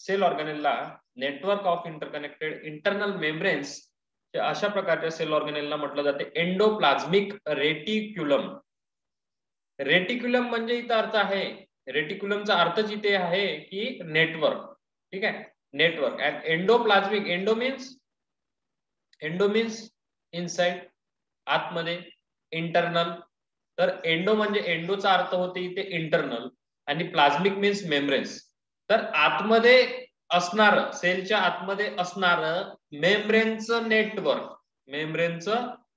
Sale ऑर्गेनेलला network of interconnected internal membranes अशा प्रकारच्या सेल ऑर्गेनेलला म्हटलं जाते एंडोप्लाझ्मिक रेटिक्युलम. रेटिक्युलम म्हणजे इथं अर्थ आहे, रेटिक्युलमचा अर्थच इथे आहे की नेटवर्क. ठीक आहे, network. And endoplasmic, endo means inside, आतमध्ये, इंटरनल. तर एंडो म्हणजे एंडोचा अर्थ होते इथे इंटरनल आणि प्लाझ्मिक मीन्स मेम्ब्रेन्स. तर आतमध्ये असणार, सेलच्या आतमध्ये असणार मेम्ब्रेनचं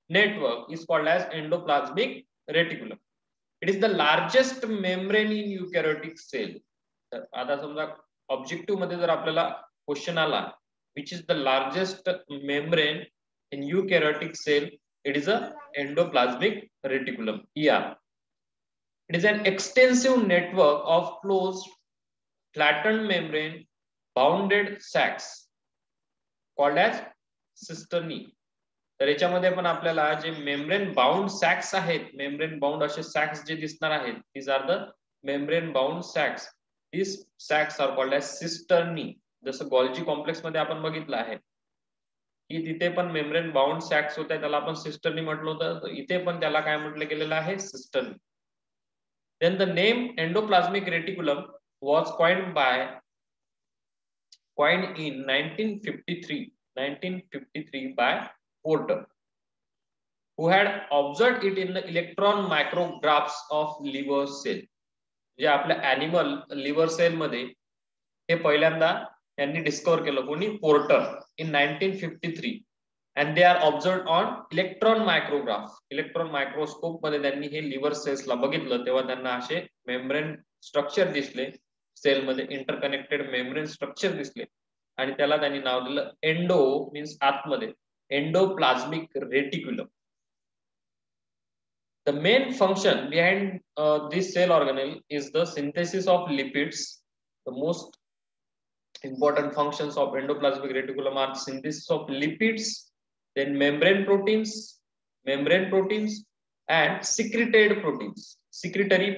network is called as endoplasmic reticulum. It is the largest membrane in eukaryotic cell. तर आता समजा ऑब्जेक्टिव्ह मध्ये जर आपल्याला क्वेश्चन आला which is the largest membrane in eukaryotic cell, it is a endoplasmic reticulum, ER. It is an extensive network of closed flattened membrane bounded sacs called as cisternae. तर याच्यामध्ये पण आपल्याला जे मेम्ब्रेन बाउंड सॅक्स आहेत, membrane bound असे sacks जे दिसणार आहेत, these are the membrane bound sacs. These sacs are called as cisternae. जसं गॉल्जी कॉम्प्लेक्स मध्ये आपण बघितलं आहे की तिथे पण मेम्ब्रेन बाउंड सॅक्स होत्या, त्याला आपण सिस्टर्नी म्हटलं होतं. तर इथे पण त्याला काय म्हटलं गेलेलं आहे, cisternae. Then the name endoplasmic reticulum was coined in 1953 by Porter, who had observed it in the electron micrographs of liver cell. जे आपल्या ॲनिमल लिव्हर सेल मध्ये हे पहिल्यांदा त्यांनी डिस्कवर केलं, कोणी, porter, in 1953. and they are observed on electron micrograph. Electron microscope मध्ये त्यांनी हे लिव्हर सेल्सला बघितलं, तेव्हा त्यांना असे मेम्ब्रेन स्ट्रक्चर दिसले, सेलमध्ये इंटरकनेक्टेड मेम्ब्रेन स्ट्रक्चर दिसले आणि त्याला त्यांनी नाव दिलं एंडो मीन्स आतमध्ये, endoplasmic reticulum. The main function behind this cell organelle is the synthesis of lipids. The most important functions of endoplasmic reticulum are synthesis of lipids, then membrane proteins and secretory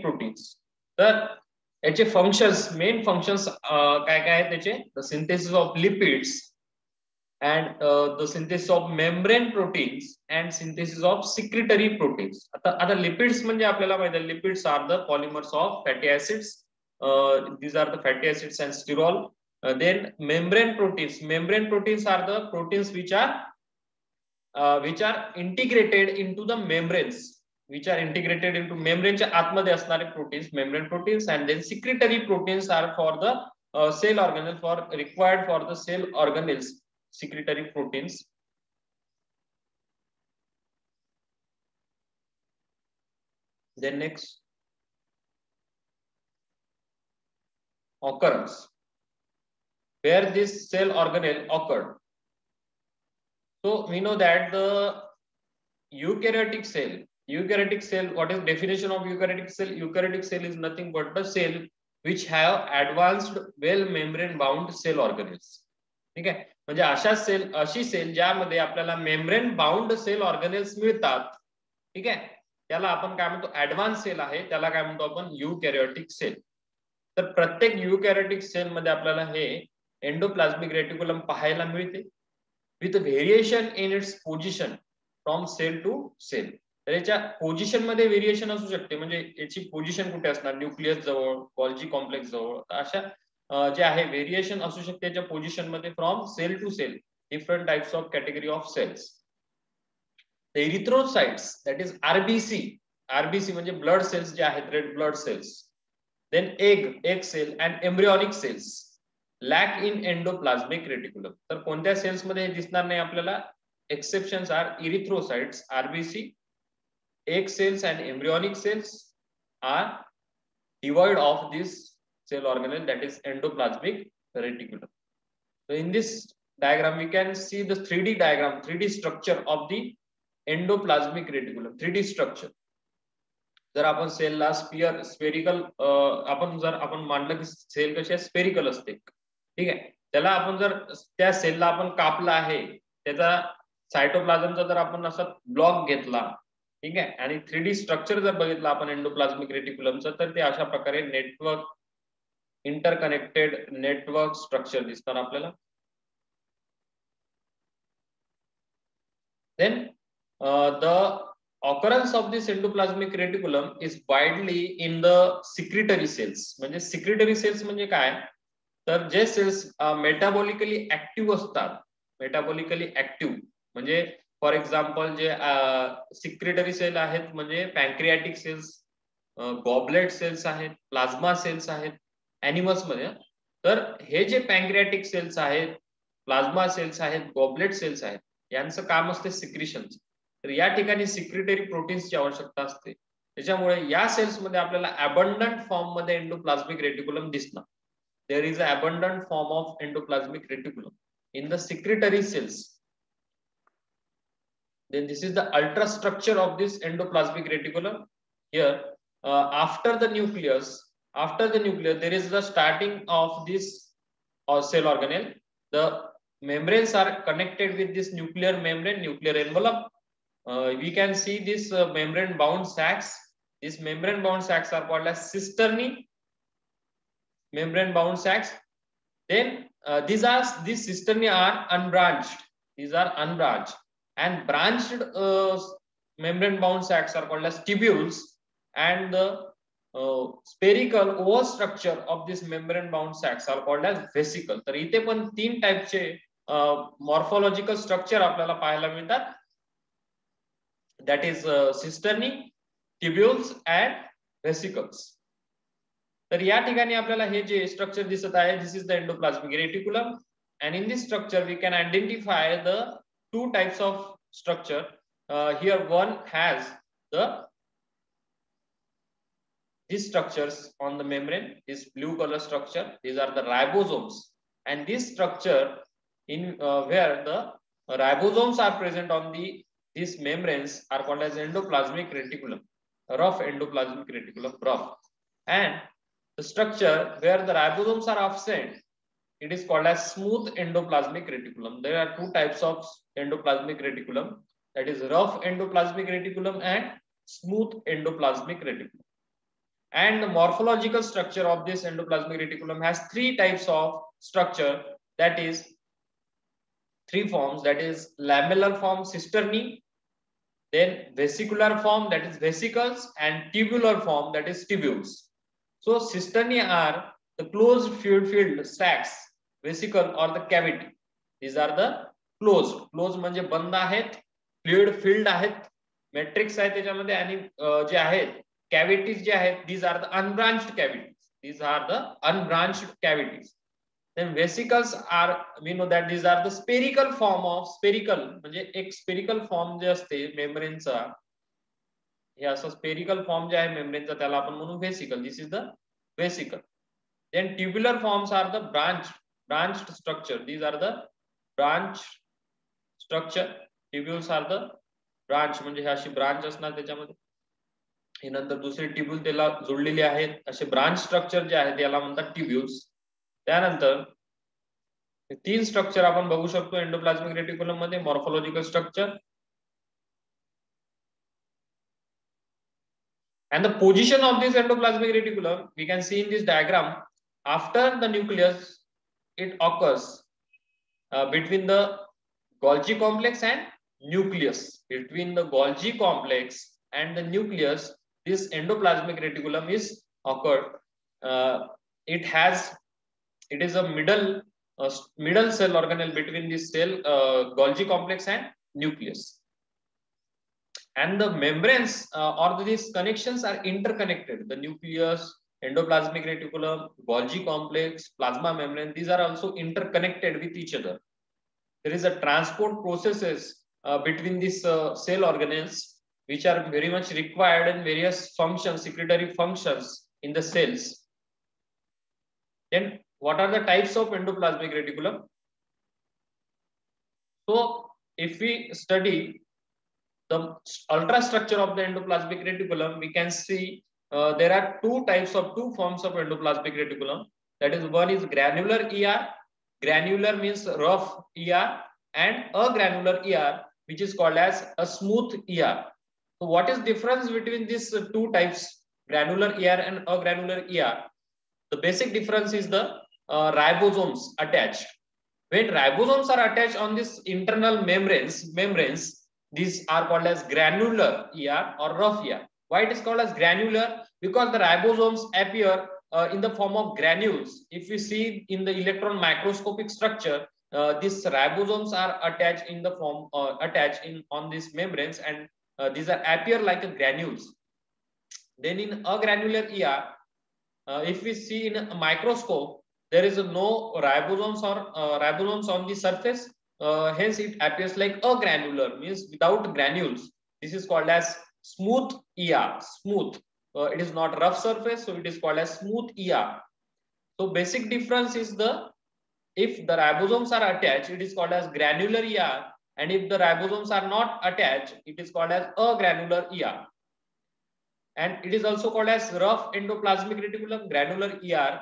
proteins. तर याचे functions, main functions काय काय आहेत त्याचे, the synthesis of lipids and the synthesis of membrane proteins and synthesis of secretory proteins. आता lipids म्हणजे आपल्याला माहिती आहे, lipids are the polymers of fatty acids. These are the fatty acids and sterol. Then membrane proteins are the proteins which are integrated into the membranes, च्या आतमध्ये असणारे proteins, membrane proteins. And then secretory proteins are for the cell organelle, required for the cell organelles, secretory proteins. Then next, occurrence, where this cell organelle occurred. So we know that the eukaryotic cell, what is definition of eukaryotic cell? Eukaryotic cell is nothing but the cell which have advanced well membrane bound cell organelles. ठीक आहे, म्हणजे अशी sale ज्यामध्ये आपल्याला membrane bound sale organelles मिळतात. ठीक आहे, त्याला आपण काय म्हणतो, ऍडव्हान्स सेल आहे, त्याला काय म्हणतो आपण, युकॅरियोटिक सेल. तर प्रत्येक युकॅरियोटिक सेल मध्ये आपल्याला हे एंडोप्लाझ्मिक रेटिक्युलम पाहायला मिळते, with variation in its position from cell to cell. तर याच्या पोझिशन मध्ये व्हेरिएशन असू शकते, म्हणजे याची पोझिशन कुठे असणार, न्यूक्लियस जवळ, गॉल्जी कॉम्प्लेक्स जवळ, अशा जे आहे व्हेरिएशन असू शकते त्याच्या पोझिशन मध्ये from cell to cell, different types of category of cells. Erythrocytes, that is RBC म्हणजे ब्लड सेल्स जे आहेत, red blood cells. Then egg cell and embryonic cells lack in endoplasmic reticulum. तर कोणत्या cells मध्ये दिसणार नाही आपल्याला, exceptions are erythrocytes, RBC, egg cells and embryonic cells are devoid of this cell organelle, that is endoplasmic reticulum. So in this diagram we can see the 3D diagram, 3D structure of the endoplasmic reticulum. 3D structure. जर आपण सेलला spherical आपण मानलं की sale कशी spherical असते, ठीक आहे, त्याला आपण जर त्या सेलला आपण कापला आहे, त्याचा सायटोप्लाझमचा जर आपण असा ब्लॉक घेतला, ठीक आहे, आणि 3D स्ट्रक्चर जर बघितलं आपण एंडोप्लाझमिक रेटिक्युलमचं, तर ते अशा प्रकारे नेटवर्क इंटरकनेक्टेड नेटवर्क स्ट्रक्चर दिसतात आपल्याला. Then the occurrence of this endoplasmic reticulum is widely in the secretory cells. म्हणजे secretory cells म्हणजे काय, तर जे सेल्स मेटाबॉलिकली ऍक्टिव्ह असतात, मेटाबॉलिकली ऍक्टिव्ह म्हणजे फॉर एक्झाम्पल जे सिक्रेटरी सेल आहेत म्हणजे पॅन्क्रियाटिक सेल्स, गॉबलेट सेल्स आहेत, प्लाझ्मा सेल्स आहेत ऍनिमल्स मध्ये. तर हे जे पॅन्क्रियाटिक सेल्स आहेत, प्लाझ्मा सेल्स आहेत, गॉबलेट सेल्स आहेत, यांचं काम असते सिक्रिशनचं. तर या ठिकाणी सिक्रिटरी प्रोटीन्सची आवश्यकता असते. त्याच्यामुळे या सेल्स मध्ये आपल्याला अबंडंट फॉर्म मध्ये एंडोप्लाझ्मिक रेटिक्युलम दिसणार. There is an abundant form of endoplasmic reticulum in the secretory cells. Then this is the ultrastructure of this endoplasmic reticulum. Here, after the nucleus, there is the starting of this cell organelle. The membranes are connected with this nuclear membrane, nuclear envelope. We can see this membrane-bound sacs. These membrane-bound sacs are called as cisternae. Membrane-bound sacs. Then these cisternae are unbranched. These are unbranched, and branched membrane-bound sacs are called as tubules. And the spherical oval structure of this membrane-bound sacs are called as vesicle. तर इथे पण 3 टाइपचे morphological structure आपल्याला पाहायला मिळतात. That is cisternae, tubules and vesicles. तर या ठिकाणी आपल्याला हे जे स्ट्रक्चर दिसत आहे, this is the endoplasmic reticulum. And in this structure we can identify the 2 types of structure. Here one has these structures on the membrane, this blue color structure, these are the ribosomes. And this structure in where the ribosomes are present on these membranes are called as endoplasmic reticulum, rough endoplasmic reticulum, rough. And the structure where the ribosomes are absent, it is called as smooth endoplasmic reticulum. There are 2 types of endoplasmic reticulum, that is rough endoplasmic reticulum and smooth endoplasmic reticulum. And the morphological structure of this endoplasmic reticulum has 3 types of structure, that is 3 forms, that is lamellar form cisternae, then vesicular form, that is vesicles, and tubular form, that is tubules. So cisternae are the closed fluid-filled sacs, vesicle or the cavity. These are the closed. Closed म्हणजे बंद आहेत, fluid filled आहेत, matrix आहे त्याच्यामध्ये, आणि जे आहेत cavities जे आहेत, these are the unbranched cavities. These are the unbranched cavities. Then vesicles are, we know that these are the spherical form of spherical म्हणजे एक spherical form जे असते मेम्ब्रेनचा, हे असं स्पेरिकल फॉर्म जे आहे मेम्ब्रेनचा त्याला आपण म्हणू vesicle. This is the vesicle. Then tubular forms are the branched structure. These are the branch structure. Tubules are the branch म्हणजे हे अशी ब्रांच असणार त्याच्यामध्ये. हे नंतर दुसरे ट्युब्यूल त्याला जोडलेले आहेत, असे ब्रांच स्ट्रक्चर जे आहेत याला म्हणतात ट्युब्यूल्स. त्यानंतर 3 स्ट्रक्चर आपण बघू शकतो एंडोप्लाझ्मिक रेटिक्युलम मध्ये. Morphological structure and the position of this endoplasmic reticulum we can see in this diagram. After the nucleus, it occurs between the Golgi complex and nucleus. Between the Golgi complex and the nucleus, this endoplasmic reticulum is occurred. It is a middle cell organelle between this cell Golgi complex and nucleus. And the membranes or these connections are interconnected. The nucleus, endoplasmic reticulum, Golgi complex, plasma membrane, these are also interconnected with each other. There is a transport processes between these cell organelles which are very much required in various functions, secretory functions in the cells. Then what are the types of endoplasmic reticulum? So if we study the ultrastructure of the endoplasmic reticulum, we can see there are 2 forms of endoplasmic reticulum. That is, one is granular ER. Granular means rough ER, and agranular ER, which is called as a smooth ER. So what is difference between these 2 types, granular ER and agranular ER? The basic difference is the ribosomes attached. When ribosomes are attached on this internal membranes, these are called as granular ER or rough ER. Why it is called as granular? Because the ribosomes appear in the form of granules. If we see in the electron microscopic structure, these ribosomes are attached in the form on these membranes, and these are appear like a granules. Then in a granular ER, if we see in a microscope, there is no ribosomes or ribosomes on the surface. Hence, it appears like a granular, means without granules. This is called as smooth ER. Smooth. It is not rough surface, so it is called as smooth ER. So basic difference is if the ribosomes are attached, it is called as granular ER, and if the ribosomes are not attached, it is called as a granular ER. And it is also called as rough endoplasmic reticulum. Granular ER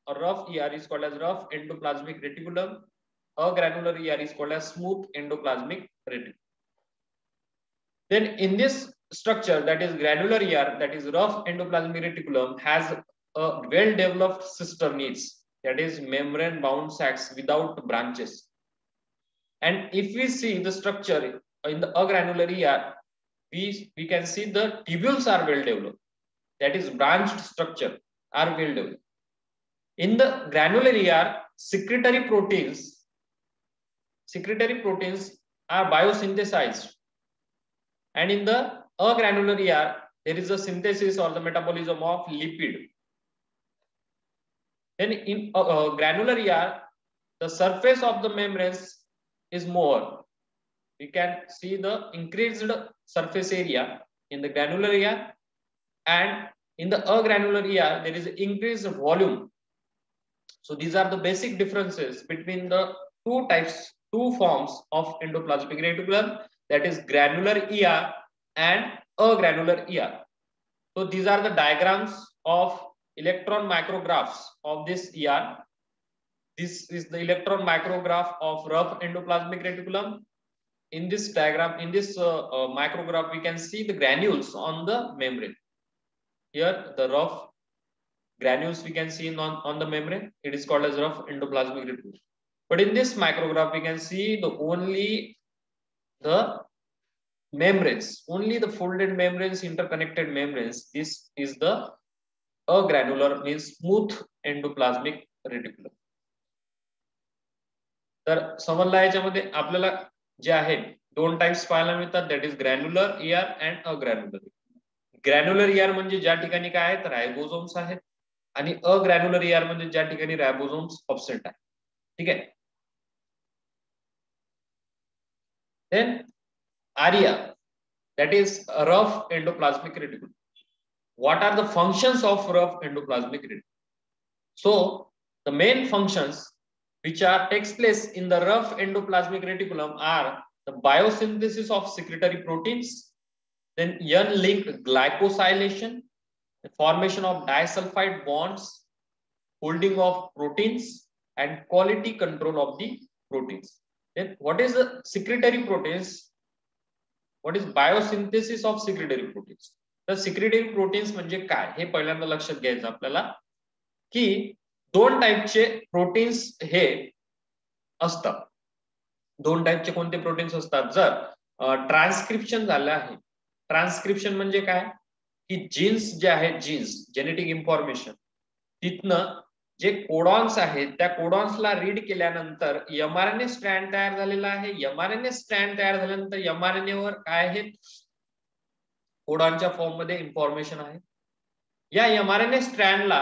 or rough ER is called as rough endoplasmic reticulum. A granular ER is called as smooth endoplasmic reticulum. Then in this structure, that is granular ER, that is rough endoplasmic reticulum, has a well-developed sister niche, that is membrane bound sacs without branches. And if we see the structure in the agranular ER, we can see the tubules are well developed, that is branched structure are well developed. In the granular ER, secretory proteins are biosynthesized, and in the agranular ER, there is a synthesis or the metabolism of lipid. Then in granular ER, the surface of the membranes is more. We can see the increased surface area in the granular ER, and in the agranular ER, there is increased volume. So these are the basic differences between the two forms of endoplasmic reticulum, that is granular ER and agranular ER. So these are the diagrams of electron micrographs of this ER. This is the electron micrograph of rough endoplasmic reticulum. In this diagram, in this micrograph, we can see the granules on the membrane. Here, the rough granules we can see on the membrane. It is called as rough endoplasmic reticulum. But in this micrograph, we can see only the membranes, only the folded membranes, interconnected membranes. This is the agranular, means smooth endoplasmic reticulum. तर समजला याच्यामध्ये आपल्याला जे आहे दोन types पाहायला मिळतात, that is granular ER and agranular. Granular ER म्हणजे ज्या ठिकाणी काय आहेत रायबोझोम्स आहेत, आणि अग्रॅन्युलर ER म्हणजे ज्या ठिकाणी रायबोझोम्स ऑब्सेंट आहे. ठीक आहे. Then ARIA, that is rough endoplasmic reticulum. What are the functions of rough endoplasmic reticulum? So the main functions which takes place in the rough endoplasmic reticulum are the biosynthesis of secretory proteins, then N-linked glycosylation, the formation of disulfide bonds, holding of proteins, and quality control of the proteins. Then what is the secretory proteins? What is biosynthesis of secretory proteins? तर secretory proteins म्हणजे काय हे पहिल्यांदा लक्षात घ्यायचं आपल्याला, की दोन टाइपचे प्रोटीन्स हे असतात. दोन टाइपचे कोणते प्रोटीन्स असतात? जर ट्रान्सक्रिप्शन झालं आहे, ट्रान्सक्रिप्शन म्हणजे काय, की जीन्स जे आहेत, जीन्स जेनेटिक इन्फॉर्मेशन, तिथनं जे कोडॉन्स आहेत त्या कोडॉन्सला रीड केल्यानंतर mRNA स्ट्रँड तयार झालेला आहे. mRNA स्ट्रँड तयार झाल्यानंतर mRNA वर काय आहे, कोडॉनच्या फॉर्म मध्ये इन्फॉर्मेशन आहे. या mRNA स्ट्रँडला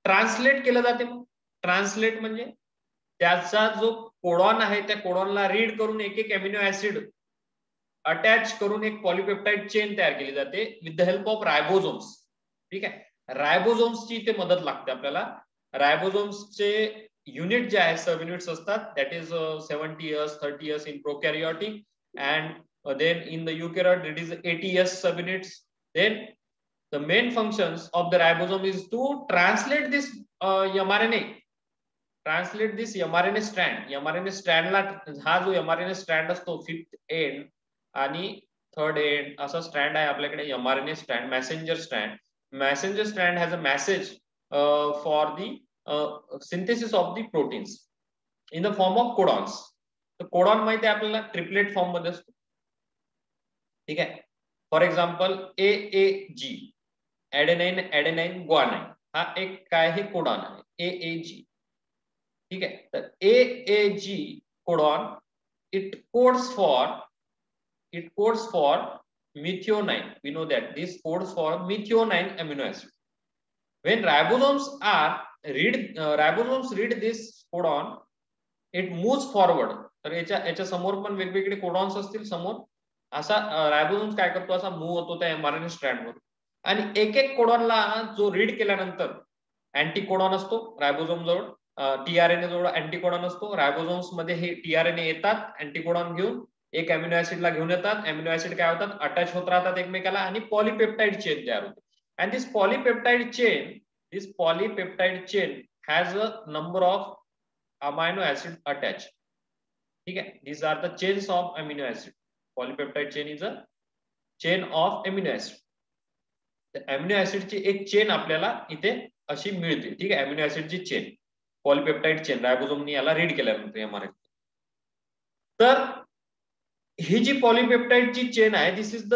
ट्रान्सलेट केलं जाते. ट्रान्सलेट म्हणजे त्याचा जो कोडॉन आहे त्या कोडॉनला रीड करून एक एक अमिनो ऍसिड अटॅच करून एक पॉलिपेप्टाइड चेन तयार केली जाते with the help of ribosomes. ठीक आहे. रायबोझोम्सची इथे मदत लागते आपल्याला. रायबोझोम्सचे युनिट जे आहे सब युनिट्स असतात, that is 70 years 30 years in prokaryotic, and then in the eukaryote it is 80 years subunits. Then the main functions of the ribosome is to translate this mRNA, translate this mRNA strand. mRNA strand ला हा जो mRNA strand असतो, fifth end आणि third end असा strand आहे आपल्याकडे mRNA strand, messenger strand. Messenger strand has a message for the synthesis of the proteins in the form of codons. तर codon माहिती आहे आपल्याला ट्रिपलेट फॉर्म मध्ये असतो. ठीक आहे. फॉर एक्झाम्पल AAG ऍडेनाइन ऍडेनाइन ग्वानाइन हा एक काय आहे कोडॉन आहे AAG. ठीक आहे. तर AAG codon it codes for methionine. We know that this codes for methionine amino acid. When ribosomes read this codon, it moves forward. तर याच्या समोर पण वेगवेगळे कोडॉन्स असतील समोर. असा रायबोसोम्स काय करतो असा मूव्ह होतो त्या mRNA स्ट्रँडवर आणि एक एक कोडॉनला जो रीड केल्यानंतर अँटीकोडॉन असतो रायबोसोम जवळ, टीआरएनए जवळ अँटीकोडॉन असतो. रायबोसोम्स मध्ये हे टीआरएनए येतात अँटीकोडॉन घेऊन एक अमिनो ऍसिडला घेऊन येतात. अमिनो ऍसिड काय होतात अटॅच होत राहतात एकमेकाला आणि पॉलीपेप्टाइड चेन तयार होते. And this polypeptide chain has a number of amino acid attach. ठीक आहे. these are the chains of amino acid. Polypeptide chain is a chain of amino acid. Amino ऍसिडची एक चेन आपल्याला इथे अशी मिळते. ठीक आहे. अमिनो ऍसिडची चेन पॉलीपेप्टाइड चेन रायबोसोमनी याला रीड केल्यानंतर एमआरएनए. तर ही जी पॉलीपेप्टाइडची चेन आहे this is the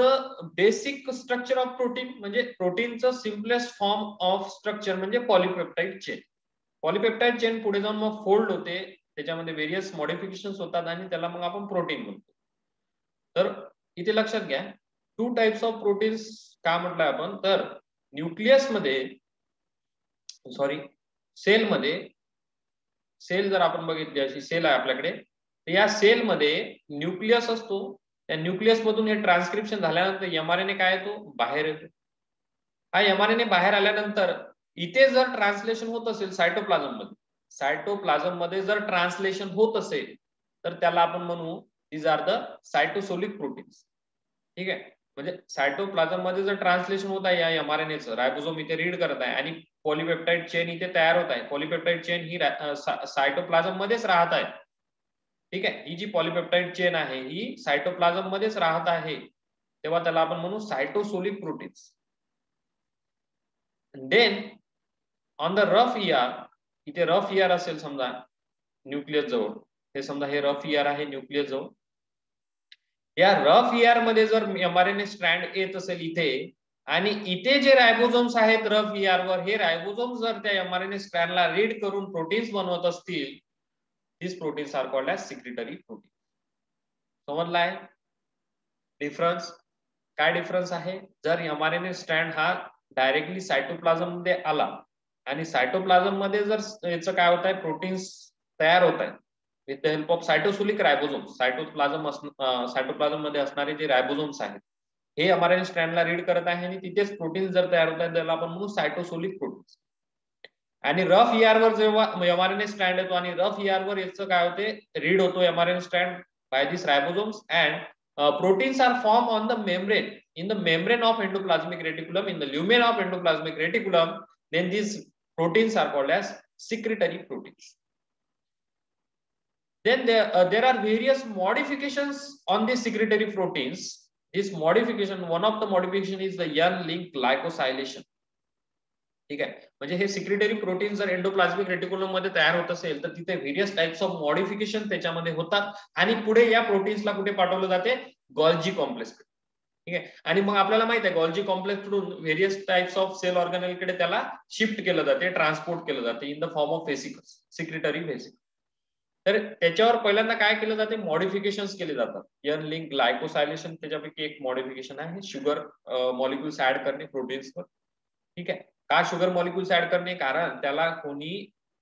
basic structure of protein. म्हणजे प्रोटीनचं सिम्पलेस्ट फॉर्म ऑफ स्ट्रक्चर म्हणजे पॉलीपेप्टाइड चेन. पॉलीपेप्टाइड चेन पुढे जाऊन मग फोल्ड होते, त्याच्यामध्ये व्हेरियस मॉडिफिकेशन्स होतात आणि त्याला मग आपण प्रोटीन म्हणतो. तर इथे लक्षात घ्या 2 टाइप्स ऑफ प्रोटीन्स का म्हटलंय आपण, तर न्यूक्लियस मध्ये सेल जर आपण बघितली अशी सेल आहे आपल्याकडे, तर या सेल मध्ये न्यूक्लियस असतो. त्या न्यूक्लियस मधून हे ट्रान्सक्रिप्शन झाल्यानंतर एमआरएनए काय येतो बाहेर येतो. हा एमआरएनए बाहेर आल्यानंतर इथे जर ट्रान्सलेशन होत असेल सायटोप्लाझम मध्ये जर ट्रान्सलेशन होत असेल तर त्याला आपण म्हणू दीज आर द सायटोसोलिक प्रोटीन्स. ठीक आहे. म्हणजे सायटोप्लाझम मध्ये जर ट्रान्सलेशन होत आहे या एमआरएनएचं, रायबोसोम इथे रीड करत आहे आणि पॉलीपेप्टाइड चेन इथे तयार होत आहे. पॉलीपेप्टाइड चेन ही सायटोप्लाझम मध्येच राहत आहे. ठीक आहे. ही जी पॉलीपेप्टाइड चेन आहे ही सायटोप्लाझम मध्येच राहत आहे, तेव्हा त्याला आपण म्हणू सायटोसोलिक proteins. Then on the rough ER, इथे रफ ER असेल समजा न्यूक्लियस जवळ, हे समजा हे रफ ER आहे न्यूक्लियस जवळ. या रफ ER मध्ये जर एमआरएनए स्ट्रँड येत असेल इथे आणि इथे जे रायबोसोम्स आहेत रफ ER वर, हे रायबोसोम्स जर त्या एमआरएनए स्ट्रँडला रीड करून प्रोटीन्स बनवत असतील, these proteins are called as secretory proteins. समजलाय डिफरन्स? काय डिफरन्स आहे? जर एमआरएनए स्ट्रँड हा डायरेक्टली सायटोप्लाझम मध्ये आला आणि सायटोप्लाझम मध्ये जर याचं काय होत आहे प्रोटीन्स तयार होत आहेत with the help of cytosolic ribosomes. Cytoplasm मध्ये असणारे जे रायबोसोम्स आहेत हे एमआरएनए स्ट्रँडला रीड करत आहे आणि तिथेच प्रोटीन्स जर तयार होत आहेत त्याला आपण म्हणू सायटोसोलिक प्रोटीन्स. आणि रफ ER वर जेव्हा एमआरएनए स्ट्रँड येतो आणि रफ ER वर याचं काय होते रीड होतो mRNA strand by this ribosomes and proteins are formed on the membrane, in the membrane of endoplasmic reticulum, in the lumen of endoplasmic reticulum. Then these proteins are called as secretory proteins. Then there are various modifications on these secretory proteins. This modification, one of the modification is the N-link glycosylation. ठीक आहे. म्हणजे हे secretary protein जर endoplasmic reticulum मध्ये तयार होत असेल तर तिथे व्हेरियस टाइप्स ऑफ मॉडिफिकेशन त्याच्यामध्ये होतात आणि पुढे या प्रोटीन्सला कुठे पाठवलं जाते गोल्जी कॉम्प्लेक्स. ठीक आहे. आणि मग आपल्याला माहित आहे गोल्जी कॉम्प्लेक्स कडून various types of cell organelle कडे त्याला शिफ्ट केलं जाते, ट्रान्सपोर्ट केलं जाते in the form of vesicles, secretory vesicle. तर त्याच्यावर पहिल्यांदा काय केलं जाते मॉडिफिकेशन्स केले जातात. एन लिंक ग्लायकोसायलेशन त्याच्यापैकी एक मॉडिफिकेशन आहे, शुगर मॉलिक्युल्स ऍड करणे प्रोटीन्सवर. ठीक आहे. का शुगर मॉलिक्युल्स ऍड करणे? कारण त्याला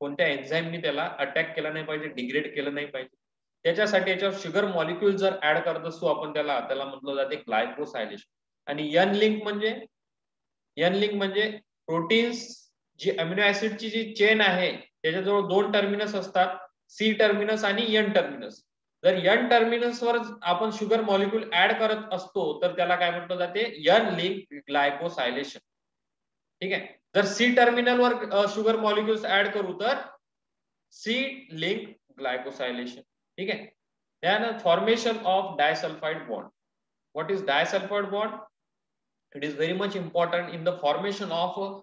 कोणत्या एन्झाईमनी त्याला अटॅक केला नाही पाहिजे, डिग्रेड केलं नाही पाहिजे. त्याच्यासाठी याच्यावर शुगर मॉलिक्युल जर ऍड करत असतो आपण त्याला म्हटलं जाते ग्लायकोसायलेशन. आणि एन लिंक म्हणजे प्रोटीन्स जी अमिनो ऍसिडची जी चेन आहे त्याच्याजवळ 2 टर्मिनस असतात, सी टर्मिनस आणि एन टर्मिनस. जर एन टर्मिनस वर आपण शुगर मॉलिक्युल ऍड करत असतो तर त्याला काय म्हटलं जाते एन लिंक ग्लायकोसायलेशन. ठीक आहे. जर सी टर्मिनल वर शुगर मॉलिक्युल्स ऍड करू तर सी लिंक ग्लायकोसायलेशन. ठीक आहे. then formation of disulfide bond. What is disulfide bond? It is very much important in the formation of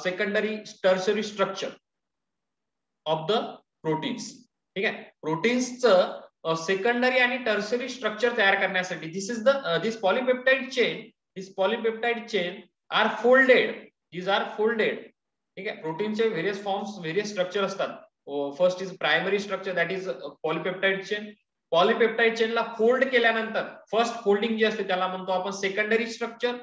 secondary tertiary structure of the proteins. ठीक आहे, प्रोटीन्सचं secondary आणि tertiary structure तयार करण्यासाठी this polypeptide chain are folded. These are folded. ठीक आहे, प्रोटीनचे various forms, various structure असतात. First is primary structure, that is polypeptide chain. Polypeptide चेनला फोल्ड केल्यानंतर फर्स्ट फोल्डिंग जी असते त्याला म्हणतो आपण सेकंडरी स्ट्रक्चर.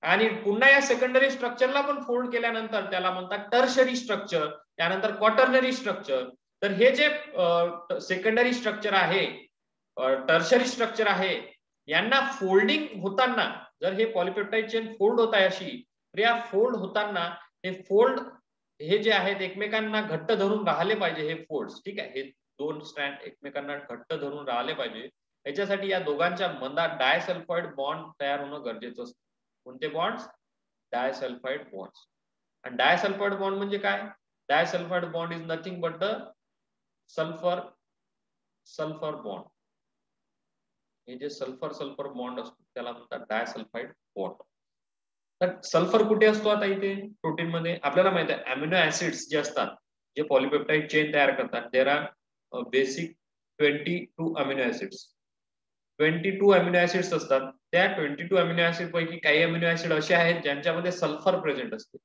आणि पुन्हा या सेकंडरी स्ट्रक्चरला पण फोल्ड केल्यानंतर त्याला म्हणतात टर्शरी स्ट्रक्चर, त्यानंतर क्वाटर्नरी स्ट्रक्चर. तर हे जे सेकंडरी स्ट्रक्चर आहे, टर्शरी स्ट्रक्चर आहे, यांना फोल्डिंग होताना, जर हे पॉलीपेप्टाइड चेन फोल्ड होत आहे अशी, तर या फोल्ड होताना हे जे आहेत एकमेकांना घट्ट धरून राहिले पाहिजे, हे फोल्ड्स. ठीक आहे, हे दोन स्ट्रँड एकमेकांना घट्ट धरून राहिले पाहिजे. याच्यासाठी या दोघांच्या मधात डायसल्फाइड बॉन्ड तयार होणं गरजेचं असतं. कोणते बॉन्ड्स? Disulphide bonds. आणि डायसल्फाइड बॉन्ड म्हणजे काय? Disulphide bond is nothing but the sulphur bond. हे जे सल्फर बॉन्ड असतो त्याला म्हणतात डायसल्फाइड बॉन्ड. तर सल्फर कुठे असतो आता इथे प्रोटीन मध्ये? आपल्याला माहिती आहे अमिनो ऍसिड्स जे असतात, जे पॉलीपेप्टाइड चेन तयार करतात, there are basic 22 amino acids. 22 amino acids असतात. त्या 22 अमिनो ऍसिड पैकी काही अमिनो ऍसिड असे आहेत ज्यांच्यामध्ये सल्फर प्रेझेंट असते.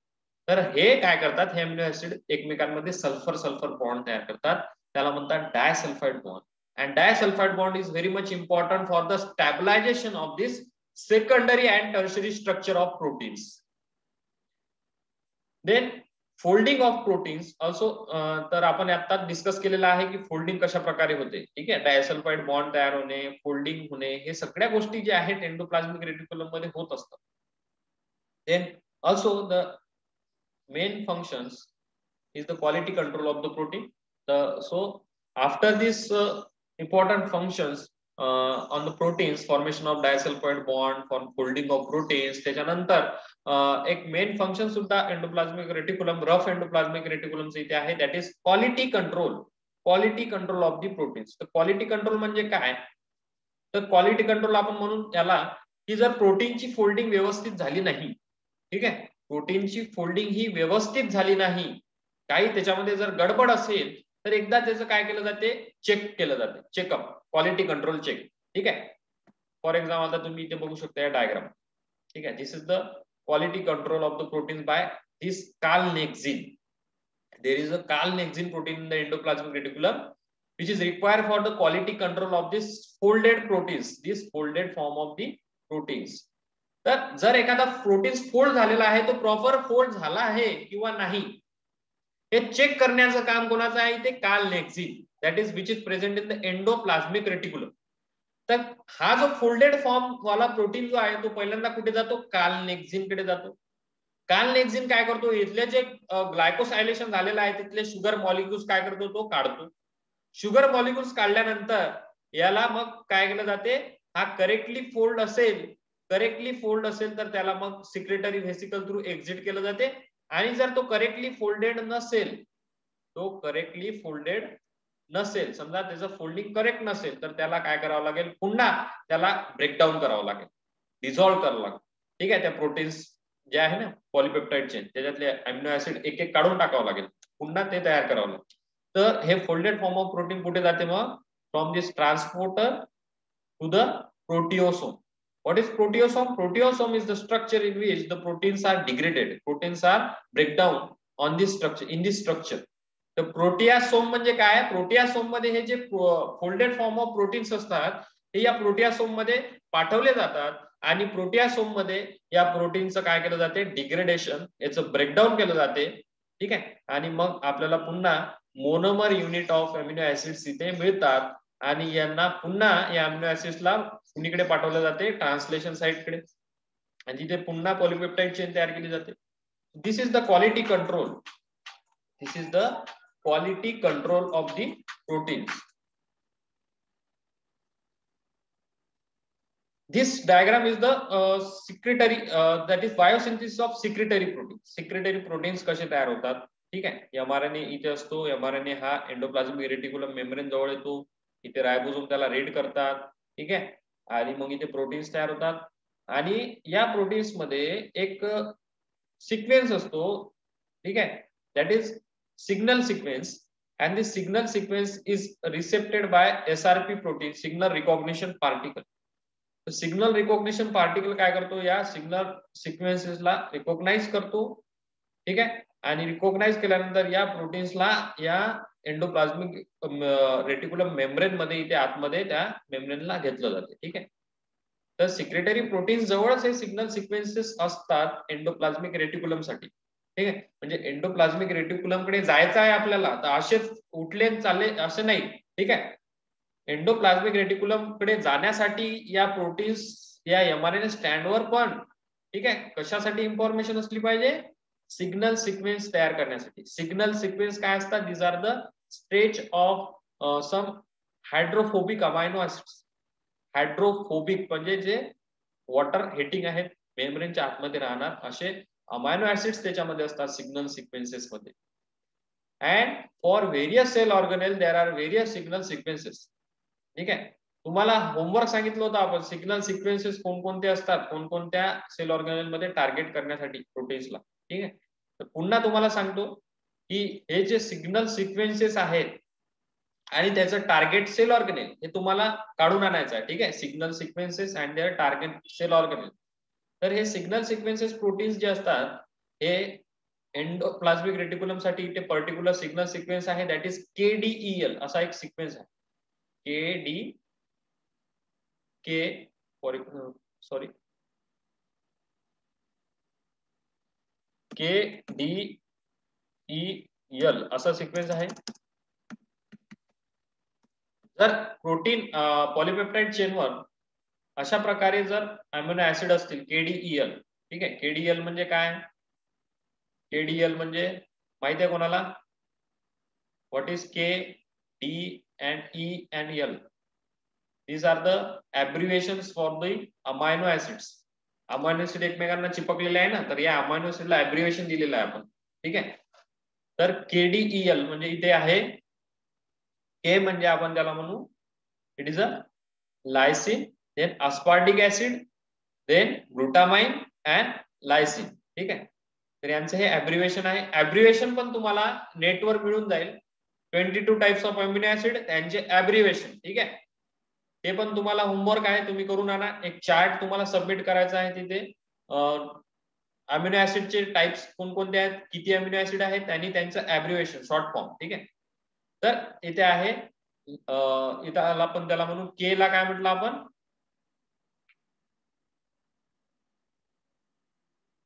तर हे काय करतात, हे अमिनो ऍसिड एकमेकांमध्ये सल्फर बॉन्ड तयार करतात, त्याला म्हणतात disulphide bond. And disulfide bond is very much important for the stabilization of this secondary and tertiary structure of proteins. Then folding of proteins also, तर आपण आता डिस्कस केलेलं आहे की फोल्डिंग कशा प्रकारे होते. ठीक आहे, डायसल्फाइड बॉन्ड तयार होणे, फोल्डिंग होणे, हे सगळ्या गोष्टी ज्या आहेत एंडोप्लाझ्मिक रेटिक्युलम मध्ये होत असतात. Then also the main functions is the quality control of the protein. So after this important functions on the proteins, formation of disulfide bond, for folding of proteins, त्याच्यानंतर एक मेन फंक्शन सुद्धा endoplasmic reticulum, rough endoplasmic reticulum इथे आहे, that is quality control of the proteins. तर quality control म्हणजे काय? तर quality control आपण म्हणून याला की जर प्रोटीनची फोल्डिंग व्यवस्थित झाली नाही, ठीक आहे, प्रोटीनची फोल्डिंग ही व्यवस्थित झाली नाही, काही त्याच्यामध्ये जर गडबड असेल तर एकदा त्याचं काय केलं जाते, चेक केलं जाते, चेकअप, क्वालिटी कंट्रोल चेक. ठीक आहे, फॉर एक्झाम्पल आता तुम्ही इथे बघू शकता या डायग्राम. ठीक आहे, this is the quality control of the protein by this calnexin. There is a calnexin protein in the endoplasmic reticulum which is required for the quality control of this folded proteins, this folded form of the proteins. तर जर एखादा protein fold झालेला आहे, तो proper fold झाला आहे किंवा नाही हे चेक करण्याचं काम कोणाचं आहे? ते calnexin, that is which is present in the endoplasmic reticulum. तर हा जो फोल्डेड फॉर्म वाला प्रोटीन जो आहे तो पहिल्यांदा कुठे जातो? कार्लनेक्झिन कडे जातो. कार्लनेक्झिन काय करतो? इथले जे ग्लायकोसायलेशन झालेलं आहे तिथले शुगर मॉलिक्युल्स काय करतो? तो काढतो. शुगर मॉलिक्युल्स काढल्यानंतर याला मग काय केलं जाते? हा करेक्टली फोल्ड असेल तर त्याला मग सिक्रेटरी व्हेसिकल थ्रू एक्झिट केलं जाते. आणि जर तो करेक्टली फोल्डेड नसेल, समजा त्याचं फोल्डिंग करेक्ट नसेल, तर त्याला काय करावं लागेल? पुन्हा त्याला ब्रेकडाऊन करावं लागेल, डिझॉल्व्ह करावं लागेल. ठीक आहे, त्या प्रोटीन्स जे आहे ना पॉलीपेप्टाइड चेन, त्याच्यातले अमिनो ऍसिड एक एक काढून टाकावं लागेल, पुन्हा ते तयार करावं लागेल. तर हे फोल्डेड फॉर्म ऑफ प्रोटीन कुठे जाते मग? From this transporter to the proteasome. What is proteosome? Proteosome is the structure in which the proteins are degraded. Proteins are break down on this structure, in this structure. तर प्रोटियासोम म्हणजे काय? प्रोटियासोम मध्ये हे जे folded form of proteins असतात ते या प्रोटियासोम मध्ये पाठवले जातात आणि प्रोटियासोम मध्ये या प्रोटीनचं काय केलं जाते? डिग्रेडेशन, याचं ब्रेकडाऊन केलं जाते. ठीक आहे, आणि मग आपल्याला पुन्हा monomer unit of amino acids इथे मिळतात आणि यांना पुन्हा या अमिनो ऍसिड्सला कुणीकडे पाठवलं जाते? ट्रान्सलेशन साइटकडे, आणि तिथे पुन्हा पॉलीपेप्टाइड चेन तयार केली जाते. This is the quality control of the proteins. This diagram is the secretory, that is biosynthesis of secretory proteins. Secretory proteins कसे तयार होतात? ठीक आहे, mRNA इथे असतो, mRNA हा एंडोप्लाझ्मिक रेटिक्युलम मेम्ब्रेन जवळ येतो, इथे रायबोसोम त्याला रीड करतात. ठीक आहे, आणि मग इथे प्रोटीन्स तयार होतात आणि या प्रोटीन्स मध्ये एक सिक्वेन्स असतो ठीक आहे. That is signal sequence and the signal sequence is received by SRP protein, signal recognition particle. तर सिग्नल रिकॉग्निशन पार्टिकल काय करतो, या सिग्नल सिक्वेन्सेसला रिकॉग्नाइज करतो. ठीक आहे. आणि रिकॉग्नाइज केल्यानंतर या प्रोटीन्सला या एंडोप्लाझ्मिक रेटिक्युलम मेम्ब्रेन मध्ये इथे आतमध्ये त्या मेम्ब्रेनला घेतलं जाते. ठीक आहे. तर सिक्रेटरी प्रोटीन जवळच हे सिग्नल सिक्वेन्सेस असतात एंडोप्लाझ्मिक रेटिक्युलम साठी. ठीक आहे. म्हणजे एंडोप्लाझ्मिक रेटिक्युलम कडे जायचं आहे आपल्याला, तर असेच उठले चालले असं नाही. ठीक आहे. एंडोप्लाझ्मिक रेटिक्युलम कडे जाण्यासाठी या प्रोटीन्स या mRNA स्टँडवर पण, ठीक आहे, कशासाठी इन्फॉर्मेशन असली पाहिजे, सिग्नल सिक्वेन्स तयार करण्यासाठी. सिग्नल सिक्वेन्स काय असतात, this are the stretch of some hydrophobic amino acids. Hydrophobic म्हणजे जे वॉटर हेटिंग आहेत, मेम्ब्रेनच्या आतमध्ये राहणार असे अमायनो ऍसिड्स त्याच्यामध्ये असतात सिग्नल सिक्वेन्सेस मध्ये. And for various cell organelle there are various signal sequences. ठीक आहे. तुम्हाला होमवर्क सांगितलं होतं आपण, सिग्नल सिक्वेन्सेस कोणकोणते असतात कोणकोणत्या सेल ऑर्गनेल मध्ये टार्गेट करण्यासाठी प्रोटीन्सला. ठीक आहे. तर पुन्हा तुम्हाला सांगतो की हे जे सिग्नल सिक्वेन्सेस आहेत आणि त्याचं टार्गेट सेल ऑर्गनेल हे तुम्हाला काढून आणायचं आहे. ठीक आहे. Signal sequences and their target cell organelle. तर हे सिग्नल सिक्वेन्सेस प्रोटीन्स जे असतात हे एंडोप्लाझ्मिक रेटिक्युलम साठी इथे पर्टिक्युलर सिग्नल सिक्वेन्स आहे, दॅट इज KDEL असा एक सिक्वेन्स आहे. KDEL असा सिक्वेन्स आहे. जर प्रोटीन पॉलिपेप्टाइड चेनवर अशा प्रकारे जर अमिनो ऍसिड असतील KDEL, ठीक आहे. KDEL म्हणजे काय, KDEL म्हणजे माहिती आहे कोणाला, what is K, D and E and L? These are the abbreviations for the amino acids. Amino acid एकमेकांना चिपकलेले आहे ना, तर या अमायनो ऍसिडला ऍब्रिव्हिएशन दिलेलं आहे आपण. ठीक आहे. तर KDEL म्हणजे इथे आहे, K म्हणजे आपण त्याला म्हणू it is a lysine, then aspartic acid, then glutamine and lysine. ठीक आहे. तर यांचं हे ऍब्रिव्हिएशन आहे. ऍब्रिव्हिएशन पण तुम्हाला नेटवर मिळून जाईल. 22 टाइप्स ऑफ अमिनो ऍसिड, त्यांचे ऍब्रिव्हिएशन. ठीक आहे. ते पण तुम्हाला होमवर्क आहे, तुम्ही करून आणा. एक चार्ट तुम्हाला सबमिट करायचा आहे तिथे अमिनो ऍसिडचे टाइप्स कोणकोणते आहेत, किती अमिनो ऍसिड आहेत आणि त्यांचं ऍब्रिव्हिएशन शॉर्ट फॉर्म. ठीक आहे. तर इथे आहे, इथं आपण त्याला म्हणून के ला काय म्हटलं आपण,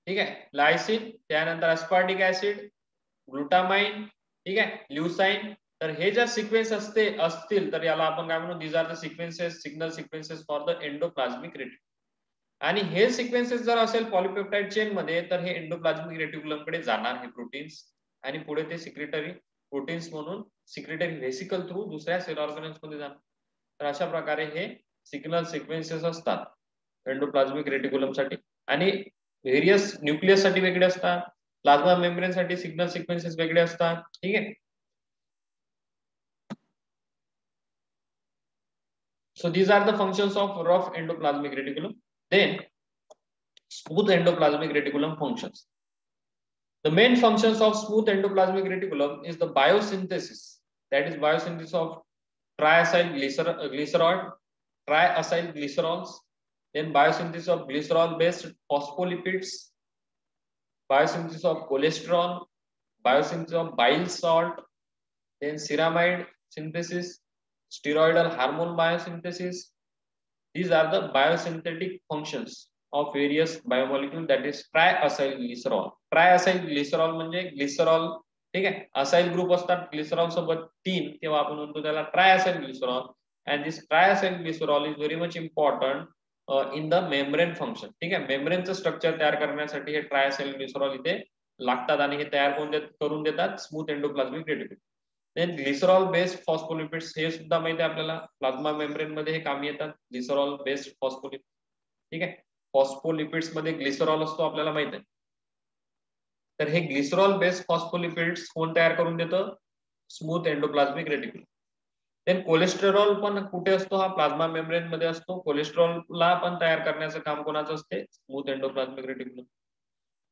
ठीक आहे, लायसिन, त्यानंतर अस्पार्टिक ऍसिड, ग्लुटामाइन, ठीक आहे, ल्युसाइन. तर हे जर सिक्वेन्स असतील तर याला आपण काय म्हणू, these are the sequences, signal sequences for the endoplasmic reticulum. आणि हे सिक्वेन्सेस जर असेल पॉलिपेप्टाइड चेन मध्ये तर हे एंडोप्लाझ्मिक रेटिक्युलम कडे जाणार हे प्रोटीन्स, आणि पुढे ते सिक्रेटरी प्रोटीन्स म्हणून सिक्रेटरी व्हेसिकल थ्रू दुसऱ्या सेल ऑर्गन्स मध्ये जाणार. तर अशा प्रकारे हे सिग्नल सिक्वेन्सेस असतात एंडोप्लाझ्मिक रेटिक्युलम साठी. आणि व्हेरियस न्यूक्लियस साठी वेगळे असतात, प्लाझ्मा मेम्ब्रेन साठी सिग्नल सिक्वेन्सेस वेगळे असतात. ठीक आहे. So these are the functions of rough endoplasmic reticulum. Then smooth endoplasmic reticulum functions. The main functions of smooth endoplasmic reticulum is the biosynthesis. That is biosynthesis of triacyl glycerol, triacyl glycerols. Then biosynthesis of glycerol-based phospholipids, biosynthesis of cholesterol, biosynthesis of bile salt, then ceramide synthesis, steroidal hormone biosynthesis. These are the biosynthetic functions of various biomolecule, that is triacyl glycerol. Triacyl glycerol म्हणजे glycerol, ठीक आहे, acyl group असतात glycerol सोबत 3, तेव्हा आपण म्हणतो त्याला triacyl glycerol. And this triacyl glycerol is very much important in the membrane function. ठीक आहे. मेम्ब्रेनचं स्ट्रक्चर तयार करण्यासाठी हे ट्रायसाइल ग्लिसरॉल इथे लागतात आणि हे तयार करून देतात smooth endoplasmic reticulum. Then glycerol based phospholipids, हे सुद्धा माहिती आहे आपल्याला, प्लाझ्मा मेम्ब्रेन मध्ये हे कामी येतात, ग्लिसरॉल बेस्ड फॉस्फोलिपिड. ठीक आहे. फॉस्फोलिपिड्स मध्ये ग्लिसरॉल असतो आपल्याला माहित आहे. तर हे ग्लिसरॉल बेस्ड फॉस्फोलिपिड्स कोण तयार करून देतं, smooth endoplasmic reticulum. Then cholesterol पण कुठे असतो, हा प्लाझ्मा मेम्ब्रेन मध्ये असतो. कोलेस्टेरॉलला पण तयार करण्याचं काम कोणाचं असते, smooth endoplasmic reticulum.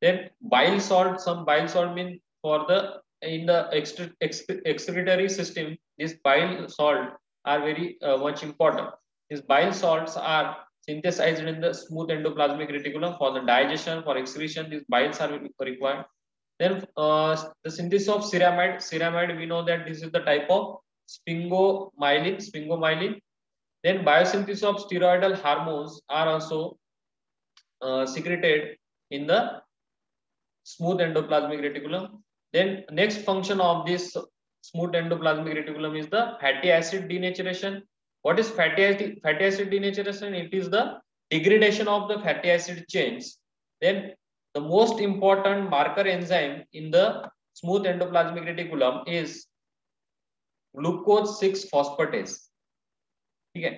Then bile salt, some bile salt mean for the in the excretory system, these bile salt are very much important. These bile salts are synthesized in the smooth endoplasmic reticulum for the digestion, for excretion. These biles are required. Then the synthesis of ceramide. Ceramide, we know that this is the type of sphingomyelin. Then biosynthesis of steroidal hormones are also secreted in the smooth endoplasmic reticulum. Then next function of this smooth endoplasmic reticulum is the fatty acid denaturation. What is fatty acid denaturation? It is the degradation of the fatty acid chains. Then the most important marker enzyme in the smooth endoplasmic reticulum is glucose 6 phosphatase. ठीक आहे.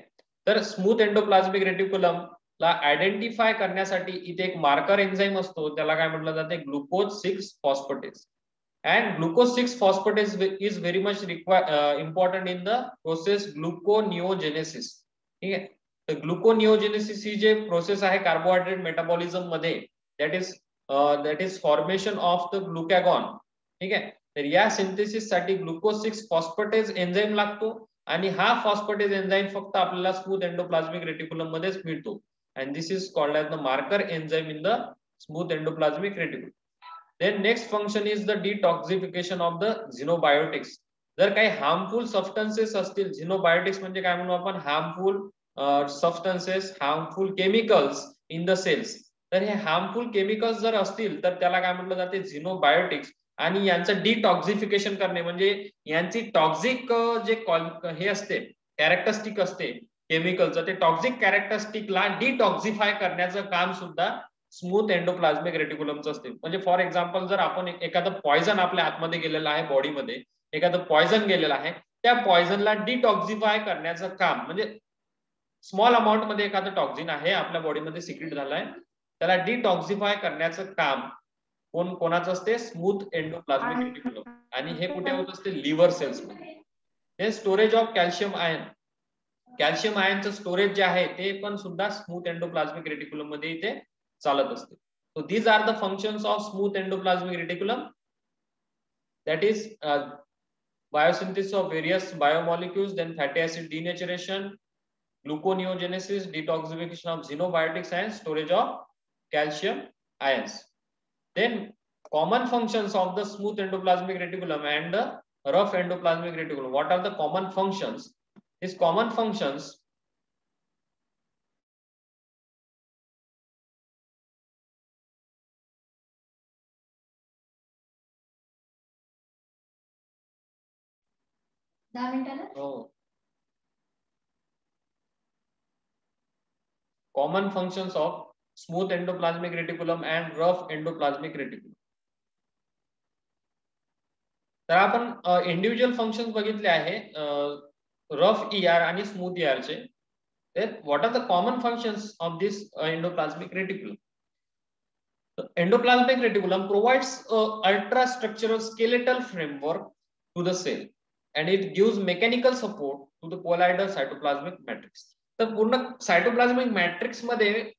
तर smooth endoplasmic reticulum ला identify करण्यासाठी इथे एक marker enzyme असतो, त्याला काय म्हटलं जाते, glucose 6 phosphatase. And glucose 6 phosphatase is very much important in the process gluconeogenesis. ठीक आहे. तर ग्लुकोनिओजेनेसिस ही जे प्रोसेस आहे कार्बोहायड्रेट मेटाबॉलिझम मध्ये, that is formation of the glucagon. ठीक आहे. तर या सिंथेसिस साठी ग्लुकोज 6 फॉस्फेटेज एन्झाईम लागतो आणि हा फॉस्फेटेज एन्झाईम फक्त आपल्याला स्मूथ एंडोप्लाझमिक रेटिक्युलम मध्येच मिळतो. And this is called as the marker enzyme in the smooth endoplasmic reticulum. Then next function is the detoxification of the xenobiotics. जर काही हार्मफुल सबस्टन्सेस असतील, झिनोबायोटिक्स म्हणजे काय म्हणू आपण, harmful substances, harmful chemicals in the cells. तर हे harmful chemicals जर असतील तर त्याला काय म्हटलं जाते, झिनोबायोटिक्स. आणि यांचं डिटॉक्सिफिकेशन करणे म्हणजे यांची टॉक्सिक जे हे असते, कॅरेक्टरिस्टिक असते केमिकलचं, ते टॉक्सिक कॅरेक्टरिस्टिकला डिटॉक्सिफाय करण्याचं काम सुद्धा स्मूथ एंडोप्लाझमिक रेटिक्युलमचं असते. म्हणजे फॉर एक्झाम्पल, जर आपण एखादं पॉयझन आपल्या आतमध्ये गेलेलं आहे, बॉडीमध्ये एखादं पॉयझन गेलेलं आहे, त्या पॉयझनला डिटॉक्सिफाय करण्याचं काम, म्हणजे स्मॉल अमाऊंट मध्ये एखादं टॉक्सिन आहे आपल्या बॉडीमध्ये सिक्रेट झालंय, त्याला डिटॉक्सिफाय करण्याचं काम कोणाचं असते, स्मूथ एंडोप्लाझमिक रेटिक्युलम. आणि हे कुठे होत असते, लिव्हर सेल्स मध्ये. हे storage of calcium ion, calcium आयनचं स्टोरेज जे आहे ते पण सुद्धा स्मूथ एंडोप्लाझमिक रेटिक्युलम मध्ये इथे चालत असते. So these are the functions of smooth endoplasmic reticulum, that is biosynthesis of various biomolecules, then fatty acid denaturation, gluconeogenesis, detoxification of xenobiotics, and storage of calcium ions. Then common functions of the smooth endoplasmic reticulum and the rough endoplasmic reticulum. What are the common functions? These common functions common functions of smooth endoplasmic reticulum and rough endoplasmic reticulum. तर आपण individual functions बघितले आहे rough ER आणि smooth ER चे. What are the common functions of this endoplasmic reticulum? The endoplasmic reticulum provides ultra structural skeletal framework to the cell and it gives mechanical support to the colloidal cytoplasmic matrix. तर पूर्ण सायटोप्लाझमिक matrix मध्ये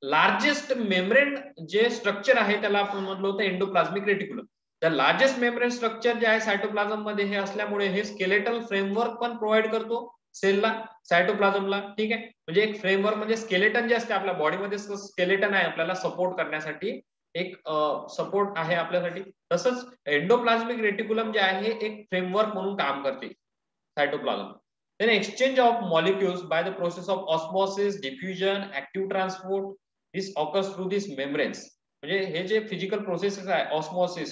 largest membrane जे structure आहे त्याला आपण म्हटलं होतं endoplasmic reticulum. तर लार्जेस्ट मेम्ब्रेन स्ट्रक्चर जे आहे सायटोप्लाझम मध्ये हे असल्यामुळे हे स्केलेटल फ्रेमवर्क पण प्रोव्हाइड करतो सेलला, सायटोप्लाझमला. ठीक आहे. म्हणजे एक फ्रेमवर्क म्हणजे स्केलेटन जे असते आपल्या बॉडीमध्ये, स्केलेटन आहे आपल्याला सपोर्ट करण्यासाठी, एक सपोर्ट आहे आपल्यासाठी. तसंच एंडोप्लाझमिक रेटिक्युलम जे आहे एक फ्रेमवर्क म्हणून काम करते cytoplasm. Then exchange of molecules by the process of osmosis, diffusion, active transport, this occurs through these membranes. म्हणजे हे जे फिजिकल प्रोसेसेस आहे, osmosis,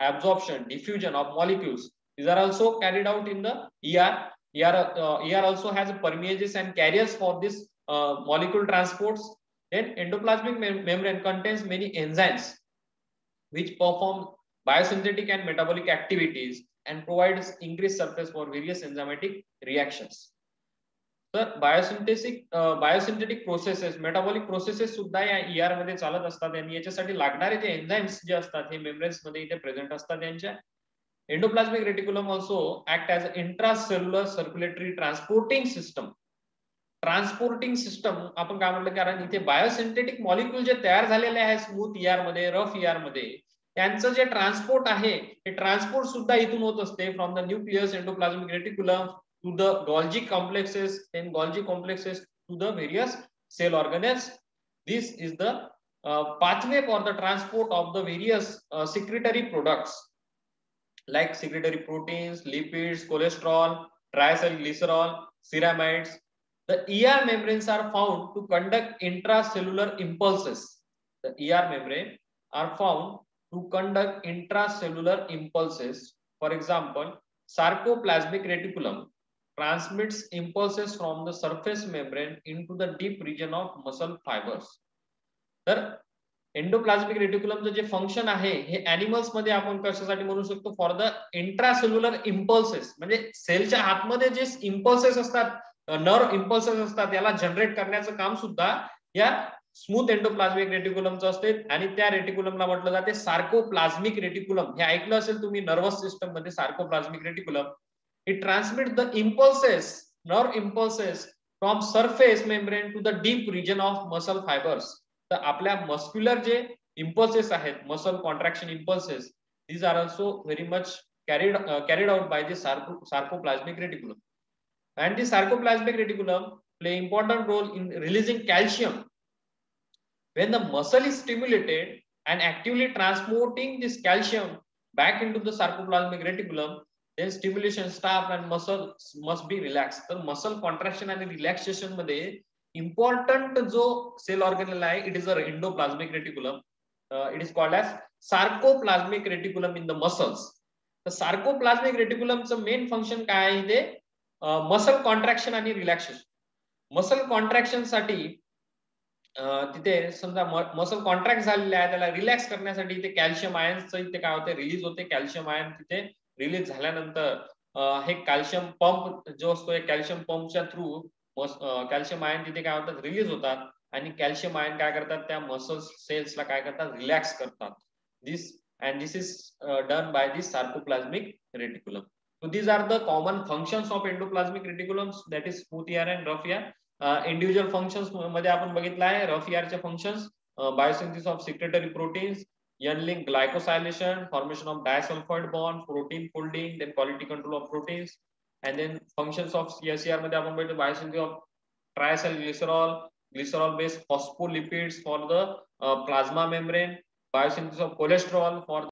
absorption, diffusion of molecules, these are also carried out in the ER. ER also has permeases and carriers for this molecule transports. Then endoplasmic membrane contains many enzymes which perform biosynthetic and metabolic activities and provides increased surface for various enzymatic reactions. तर biosynthetic processes, metabolic processes सुद्धा या ER मध्ये चालत असतात आणि याच्यासाठी लागणारे जे एन्झाइम्स जे असतात हे मेम्ब्रेन्स मध्ये इथे प्रेझेंट असतात. यांच्या endoplasmic reticulum also act as intracellular circulatory transporting system. Transporting system आपण काय म्हटलं, कारण इथे बायोसिंथेटिक मॉलिक्यूल जे तयार झालेले आहेत स्मूथ ER मध्ये, रफ ER मध्ये, त्यांचं जे ट्रान्सपोर्ट आहे ते ट्रान्सपोर्ट सुद्धा इथून होत असते from the nucleus endoplasmic reticulum to the Golgi complexes, then Golgi complexes to the various cell organelles. This is the pathway for the transport of the various secretory products like secretory proteins, lipids, cholesterol, triacylglycerol, ceramides. The ER membranes are found to conduct intracellular impulses. The ER membrane are found to conduct intracellular impulses. For example, sarcoplasmic reticulum transmits impulses from the surface membrane into the deep region of muscle fibers. तर endoplasmic रेटिक्युलमचं जे function आहे हे animals मध्ये आपण कशासाठी म्हणू शकतो, for the intracellular impulses, म्हणजे सेलच्या आतमध्ये जे इम्पल्सेस असतात, नर्व इम्पल्सेस असतात, याला जनरेट करण्याचं काम सुद्धा या स्मूथ एंडोप्लाझमिक रेटिक्युलमचं असते. आणि त्या रेटिक्युलमला म्हटलं जाते सार्कोप्लाझमिक रेटिक्युलम. हे ऐकलं असेल तुम्ही नर्वस सिस्टम मध्ये, sarcoplasmic reticulum. It transmit the impulses, nerve impulses from surface membrane to the deep region of muscle fibres. तर आपल्या मस्क्युलर जे इम्पल्सेस आहेत, muscle contraction impulses, these are also very much carried out by the sarcoplasmic reticulum. And the sarcoplasmic reticulum play important role in releasing calcium. When the muscle is stimulated and actively transporting this calcium back into the sarcoplasmic reticulum, then stimulation stop and muscle must be relaxed. तर muscle contraction आणि relaxation मध्ये important जो cell organelle आहे, it is a endoplasmic reticulum. It is called as sarcoplasmic reticulum in the muscles. तर sarcoplasmic रेटिक्युलमचं main function काय आहे, ते मसल कॉन्ट्रॅक्शन आणि रिलॅक्सेशन. मसल कॉन्ट्रॅक्शन साठी तिथे समजा मसल कॉन्ट्रॅक्ट झालेले आहे, त्याला रिलॅक्स करण्यासाठी इथे कॅल्शियम आयन्सचं इथे काय होते, रिलीज होते. कॅल्शियम आयन तिथे रिलीज झाल्यानंतर हे कॅल्शियम पंप जो असतो, कॅल्शियम पंपच्या थ्रू कॅल्शियम आयन तिथे काय होतात, रिलीज होतात. आणि कॅल्शियम आयन काय करतात, त्या मसल सेल्सला काय करतात, रिलॅक्स करतात. This is done by this sarcoplasmic reticulum. So these are the common functions of endoplasmic reticulums, that is smooth ER and rough ER. Individual functions मध्ये आपण बघितलं आहे रफ ERचे functions, biosynthesis of secretory proteins, N-link glycosylation, formation of disulfide bond, protein folding, then quality control of proteins. And then functions of SER मध्ये आपण बघितलं biosynthesis of triacylglycerol, glycerol based phospholipids for the plasma membrane, biosynthesis of cholesterol for